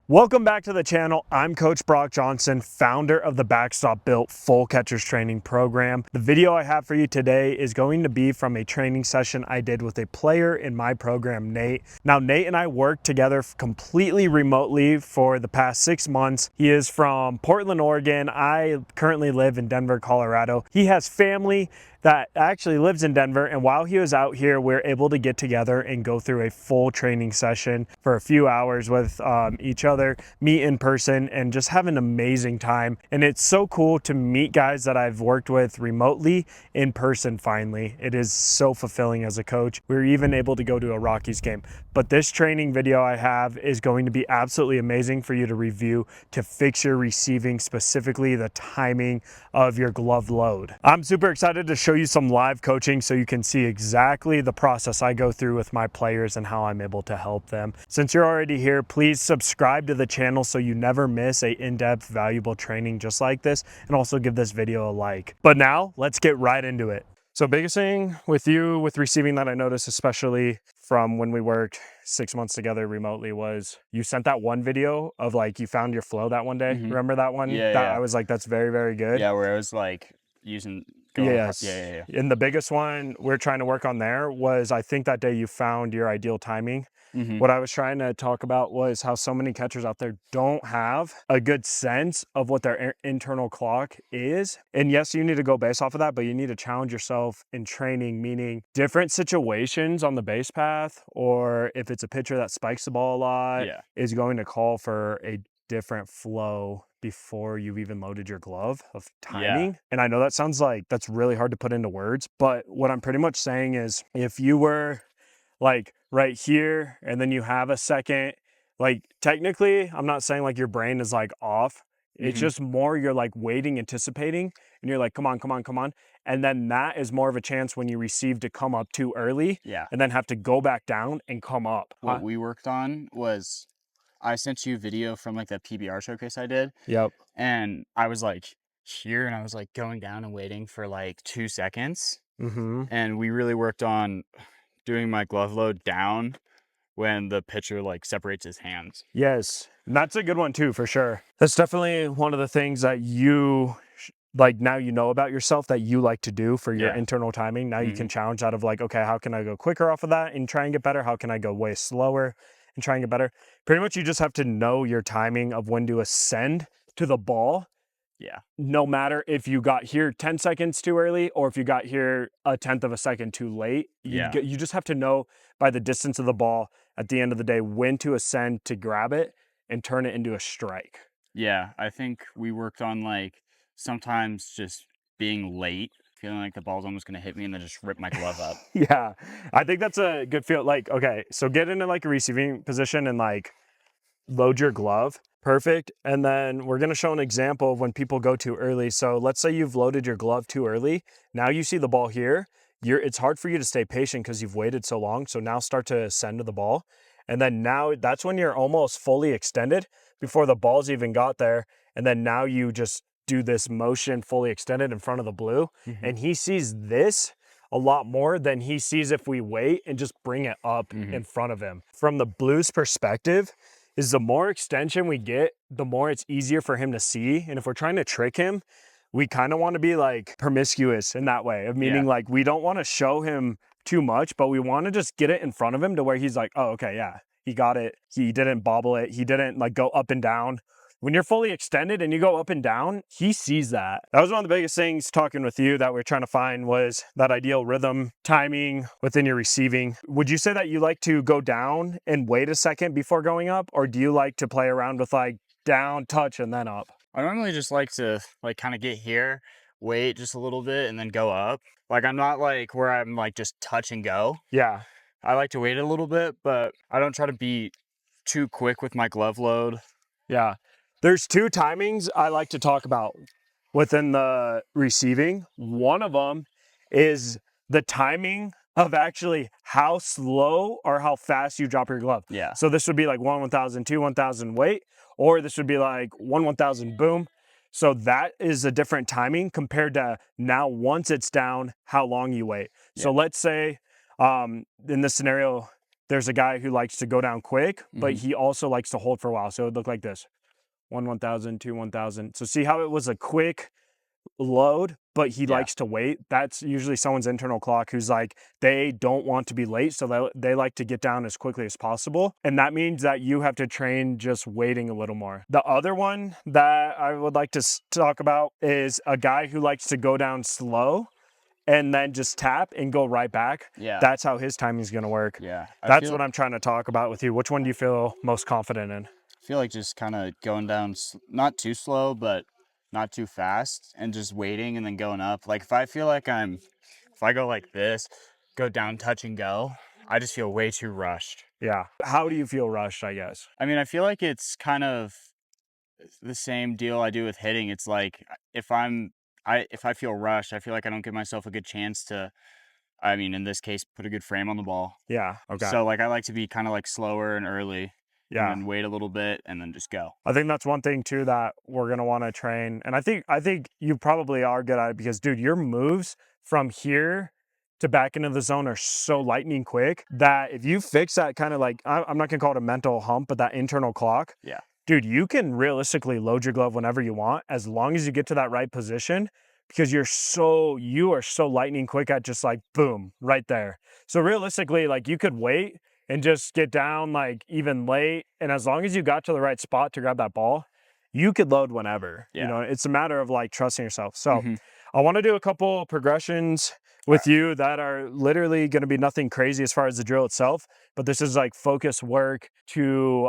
Welcome back to the channel. I'm Coach Brock Johnson, founder of the Backstop Built Full Catchers Training Program. The video I have for you today is going to be from a training session I did with a player in my program, Nate. Now, Nate and I worked together completely remotely for the past 6 months. He is from Portland, Oregon. I currently live in Denver, Colorado. He has family that actually lives in Denver, and while he was out here, we're able to get together and go through a full training session for a few hours with each other, meet in person, and just have an amazing time. And it's so cool to meet guys that I've worked with remotely in person finally. It is so fulfilling as a coach. We were even able to go to a Rockies game. But this training video I have is going to be absolutely amazing for you to review to fix your receiving, specifically the timing of your glove load. I'm super excited to show you some live coaching so you can see exactly the process I go through with my players and how I'm able to help them. Since you're already here, please subscribe to the channel so you never miss a in-depth, valuable training just like this, and also give this video a like. But now let's get right into it. So biggest thing with you with receiving that I noticed, especially from when we worked 6 months together remotely, was you sent that one video of like you found your flow that one day. Remember that one? Yeah. I was like, that's very, very good. Yeah, where I was like going Yes. Yeah. And the biggest one we're trying to work on there was, I think that day you found your ideal timing. What I was trying to talk about was how so many catchers out there don't have a good sense of what their internal clock is. And yes, you need to go based off of that, but you need to challenge yourself in training, meaning different situations on the base path, or if it's a pitcher that spikes the ball a lot, is going to call for a different flow before you've even loaded your glove of timing. And I know that sounds like that's really hard to put into words, but what I'm pretty much saying is if you were like right here and then you have a second, like technically I'm not saying like your brain is like off. It's just more you're like waiting, anticipating, and you're like, come on, come on, come on. And then that is more of a chance when you receive to come up too early and then have to go back down and come up. What we worked on was I sent you a video from like that PBR showcase I did. Yep. And I was like here and I was like going down and waiting for like 2 seconds. And we really worked on doing my glove load down when the pitcher like separates his hands. Yes, and that's a good one too, for sure. That's definitely one of the things that you like now you know about yourself that you like to do for your internal timing. Now you can challenge that of like, okay, how can I go quicker off of that and try and get better? How can I go way slower and try and get better? Pretty much you just have to know your timing of when to ascend to the ball. No matter if you got here 10 seconds too early or if you got here a tenth of a second too late, you just have to know by the distance of the ball at the end of the day when to ascend to grab it and turn it into a strike. Yeah, I think we worked on like sometimes just being late, feeling like the ball's almost going to hit me and then just rip my glove up. Yeah, I think that's a good feel. Like, okay, so get into like a receiving position and like load your glove. Perfect. And then we're going to show an example of when people go too early. So let's say you've loaded your glove too early. Now you see the ball here. It's hard for you to stay patient because you've waited so long. So now start to ascend to the ball. And then now that's when you're almost fully extended before the ball's even got there. And then now you just do this motion fully extended in front of the blue. And he sees this a lot more than he sees if we wait and just bring it up in front of him. From the blue's perspective, is the more extension we get, the more it's easier for him to see. And if we're trying to trick him, we kind of want to be like promiscuous in that way of meaning like we don't want to show him too much, but we want to just get it in front of him to where he's like, oh, okay, yeah, he got it. He didn't bobble it. He didn't like go up and down. When you're fully extended and you go up and down, he sees that. That was one of the biggest things talking with you that we're trying to find was that ideal rhythm, timing within your receiving. Would you say that you like to go down and wait a second before going up? Or do you like to play around with like down, touch, and then up? I normally just like to like kind of get here, wait just a little bit and then go up. Like I'm not like where I'm like just touch and go. Yeah. I like to wait a little bit, but I don't try to be too quick with my glove load. Yeah. There's two timings I like to talk about within the receiving. One of them is the timing of actually how slow or how fast you drop your glove. Yeah. So this would be like 1/1000, 2/1000 wait, or this would be like 1/1000 boom. So that is a different timing compared to now once it's down, how long you wait. So let's say in this scenario, there's a guy who likes to go down quick, but Mhm. he also likes to hold for a while. So it would look like this: 1,000, 2, 1,000. So see how it was a quick load, but he Yeah. likes to wait? That's usually someone's internal clock who's like, they don't want to be late, so they like to get down as quickly as possible. And that means that you have to train just waiting a little more. The other one that I would like to talk about is a guy who likes to go down slow and then just tap and go right back. Yeah. That's how his timing is going to work. Yeah. That's what I'm trying to talk about with you. Which one do you feel most confident in? I feel like just kind of going down, not too slow, but not too fast, and just waiting and then going up. Like if I feel like if I go like this, go down, touch and go, I just feel way too rushed. Yeah. How do you feel rushed, I guess? I mean, I feel like it's kind of the same deal I do with hitting. It's like if if I feel rushed, I feel like I don't give myself a good chance to, I mean, in this case, put a good frame on the ball. Yeah. Okay. So like I like to be kind of like slower and early, and Yeah. then wait a little bit and then just go. I think that's one thing too that we're gonna want to train. And I think you probably are good at it because, dude, your moves from here to back into the zone are so lightning quick that if you fix that kind of like, I'm not gonna call it a mental hump, but that internal clock, Yeah. dude, you can realistically load your glove whenever you want as long as you get to that right position, because you are so lightning quick at just like boom right there. So realistically, like you could wait and just get down like even late, and as long as you got to the right spot to grab that ball, you could load whenever. Yeah. You know, it's a matter of like trusting yourself. So Mhm. I want to do a couple progressions with you that are literally going to be nothing crazy as far as the drill itself, but this is like focus work to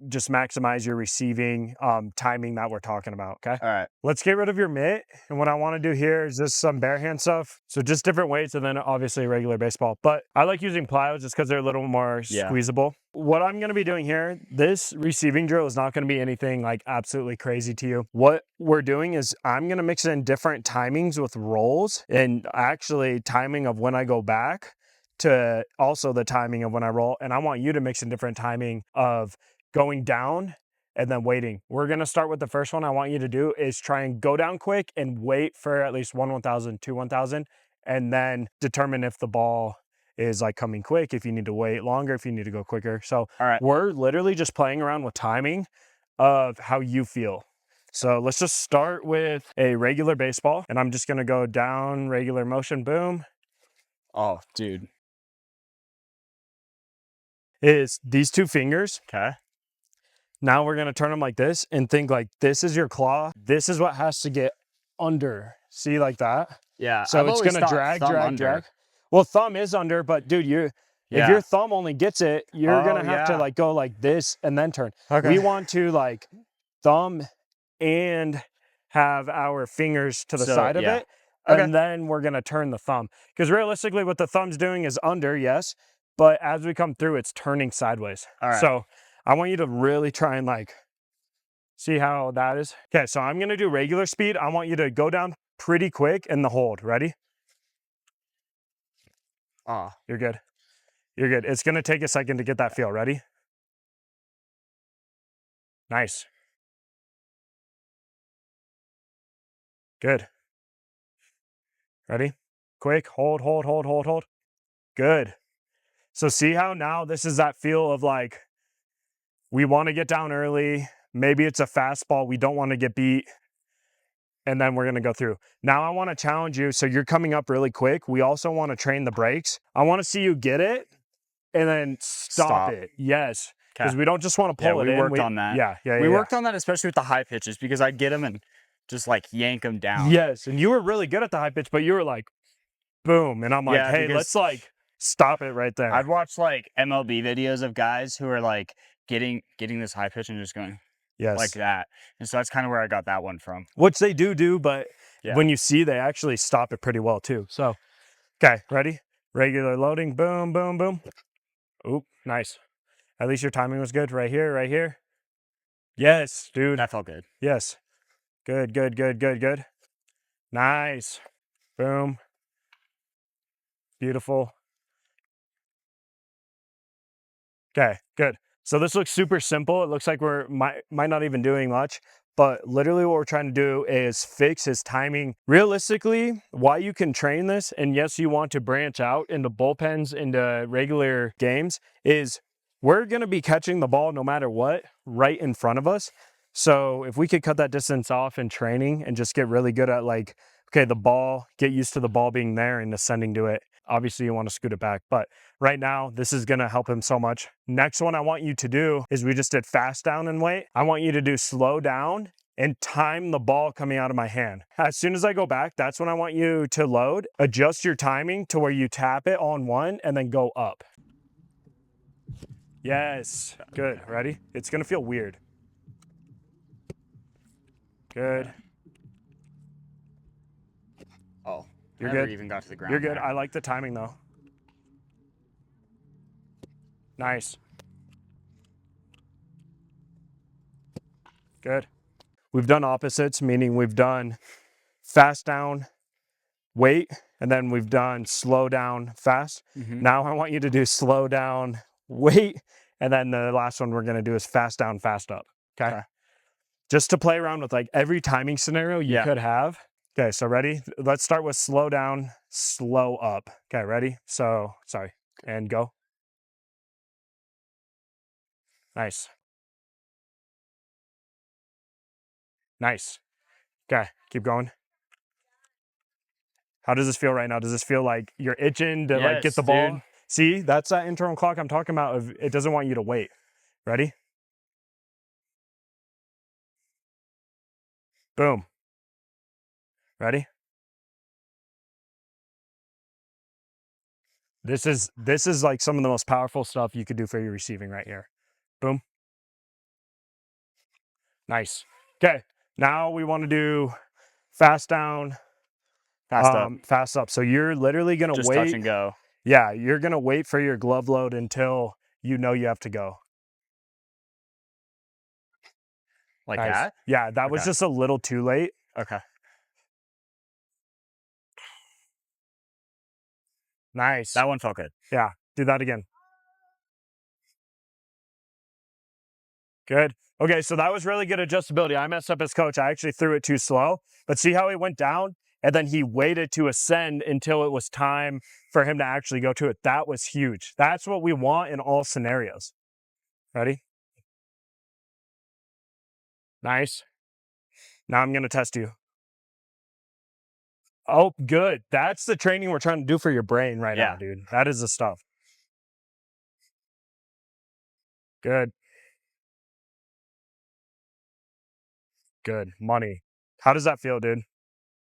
just maximize your receiving timing that we're talking about. Okay. All right. Let's get rid of your mitt. And what I want to do here is just some bare hand stuff. So just different weights and then obviously regular baseball. But I like using plyos just because they're a little more Yeah. squeezable. What I'm going to be doing here, this receiving drill is not going to be anything like absolutely crazy to you. What we're doing is I'm going to mix in different timings with rolls and actually timing of when I go back to also the timing of when I roll. And I want you to mix in different timing of going down and then waiting. We're going to start with the first one I want you to do is try and go down quick and wait for at least 1,000, 2, 1,000, and then determine if the ball is like coming quick, if you need to wait longer, if you need to go quicker. So All right. we're literally just playing around with timing of how you feel. So let's just start with a regular baseball, and I'm just going to go down, regular motion, boom. Oh, dude. Is these two fingers. Okay. Now we're going to turn them like this and think like this is your claw. This is what has to get under. See, like that? Yeah. So I've it's always going to thought drag, thumb drag, under. drag. Well, thumb is under, but dude, if Yeah. your thumb only gets it, you're going Oh, to have to yeah. like go like this and then turn. Okay. We want to like thumb and have our fingers to the So, side of yeah. it. Okay. And then we're going to turn the thumb. Because realistically, what the thumb's doing is under, yes. But as we come through, it's turning sideways. All right. So I want you to really try and like see how that is. Okay, so I'm going to do regular speed. I want you to go down pretty quick in the hold. Ready? Oh. You're good. You're good. It's going to take a second to get that feel. Ready? Nice. Good. Ready? Quick. Hold, hold, hold, hold, hold. Good. So see how now this is that feel of like, we want to get down early. Maybe it's a fastball. We don't want to get beat. And then we're going to go through. Now I want to challenge you. So you're coming up really quick. We also want to train the brakes. I want to see you get it and then stop it. Yes. Because we don't just want to pull it in. We worked on that. Yeah. We worked on that, especially with the high pitches, because I'd get them and just like yank them down. Yes. And you were really good at the high pitch, but you were like, boom. And I'm like, Yeah, hey, because let's like stop it right there. I'd watch like MLB videos of guys who are like getting this high pitch and just going Yes. like that. And so that's kind of where I got that one from. Which they do, but Yeah. when you see, they actually stop it pretty well too. So, okay, ready? Regular loading, boom, boom, boom. Oop, nice. At least your timing was good. Right here, right here. Yes, dude. That felt good. Yes. Good, good, good, good, good. Nice. Boom. Beautiful. Okay, good. So this looks super simple. It looks like we're might not even doing much, but literally what we're trying to do is fix his timing. Realistically, why you can train this, and yes, you want to branch out into bullpens, into regular games, is we're going to be catching the ball no matter what right in front of us. So if we could cut that distance off in training and just get really good at like, okay, the ball, get used to the ball being there and ascending to it. Obviously you want to scoot it back, but right now this is going to help him so much. Next one I want you to do is, we just did fast down and wait. I want you to do slow down and time the ball coming out of my hand. As soon as I go back, that's when I want you to load. Adjust your timing to where you tap it on one and then go up. Yes, good, ready? It's gonna feel weird. Good. Oh, You're never good. even got to the ground. You're good. There. I like the timing though. Nice. Good. We've done opposites, meaning we've done fast down, wait, and then we've done slow down, fast. Now I want you to do slow down, wait, and then the last one we're going to do is fast down, fast up. Okay. Just to play around with like every timing scenario you could have. Okay, so ready? Let's start with slow down, slow up. Okay, ready? So, sorry, and go. Nice. Nice. Okay, keep going. How does this feel right now? Does this feel like you're itching to like get the ball? Dude. See, that's that internal clock I'm talking about. It doesn't want you to wait. Ready? Boom. Ready? This is like some of the most powerful stuff you could do for your receiving right here. Boom. Nice. Okay. Now we want to do fast down, fast up. So you're literally gonna Just wait. touch and go. Yeah, you're gonna wait for your glove load until you know you have to go. Like Nice. that? Yeah, that was just a little too late. Okay. Nice. That one felt good. Yeah, do that again. Good. Okay, so that was really good adjustability. I messed up as coach. I actually threw it too slow, but see how he went down and then he waited to ascend until it was time for him to actually go to it. That was huge. That's what we want in all scenarios. Ready? Nice. Now I'm going to test you. Oh, good. That's the training we're trying to do for your brain right now, dude. That is the stuff. Good. Good. Money. How does that feel, dude?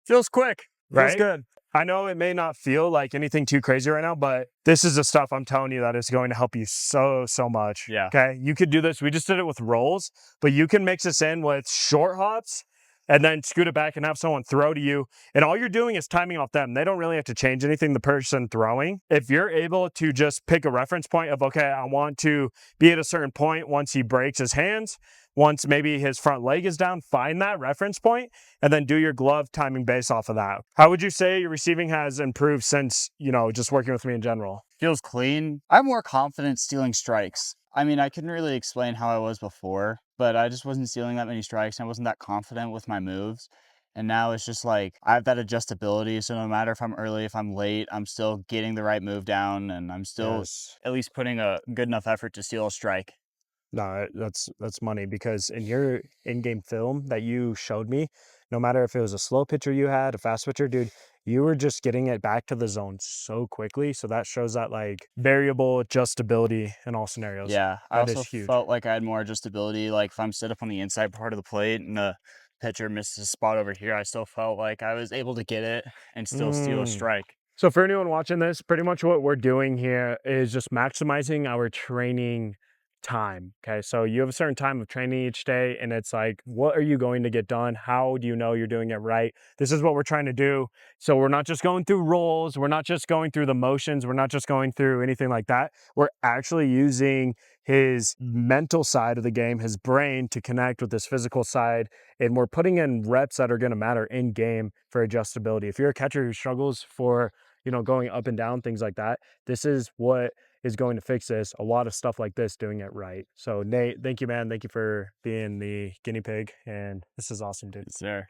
Feels quick. Feels Right? good. I know it may not feel like anything too crazy right now, but this is the stuff I'm telling you that is going to help you so much. Yeah. Okay. You could do this. We just did it with rolls, but you can mix this in with short hops and then scoot it back and have someone throw to you. And all you're doing is timing off them. They don't really have to change anything, the person throwing. If you're able to just pick a reference point of, okay, I want to be at a certain point once he breaks his hands, once maybe his front leg is down, find that reference point and then do your glove timing based off of that. How would you say your receiving has improved since, just working with me in general? Feels clean. I'm more confident stealing strikes. I mean, I couldn't really explain how I was before, but I just wasn't stealing that many strikes and I wasn't that confident with my moves. And now it's just like I have that adjustability. So no matter if I'm early, if I'm late, I'm still getting the right move down and I'm still at least putting a good enough effort to steal a strike. No, that's money, because in your in-game film that you showed me, no matter if it was a slow pitcher you had, a fast pitcher, dude, you were just getting it back to the zone so quickly. So that shows that like variable adjustability in all scenarios. Yeah, I That also is huge. felt like I had more adjustability. Like if I'm set up on the inside part of the plate and the pitcher misses a spot over here, I still felt like I was able to get it and still steal a strike. So for anyone watching this, pretty much what we're doing here is just maximizing our training time. Okay, so you have a certain time of training each day and it's like, what are you going to get done? How do you know you're doing it right? This is what we're trying to do. So we're not just going through rolls, we're not just going through the motions, we're not just going through anything like that. We're actually using his mental side of the game, his brain, to connect with his physical side, and we're putting in reps that are going to matter in game for adjustability. If you're a catcher who struggles for going up and down, things like that, this is what is going to fix this. A lot of stuff like this, doing it right. So Nate, thank you, man. Thank you for being the guinea pig. And this is awesome, dude. Yes, sir.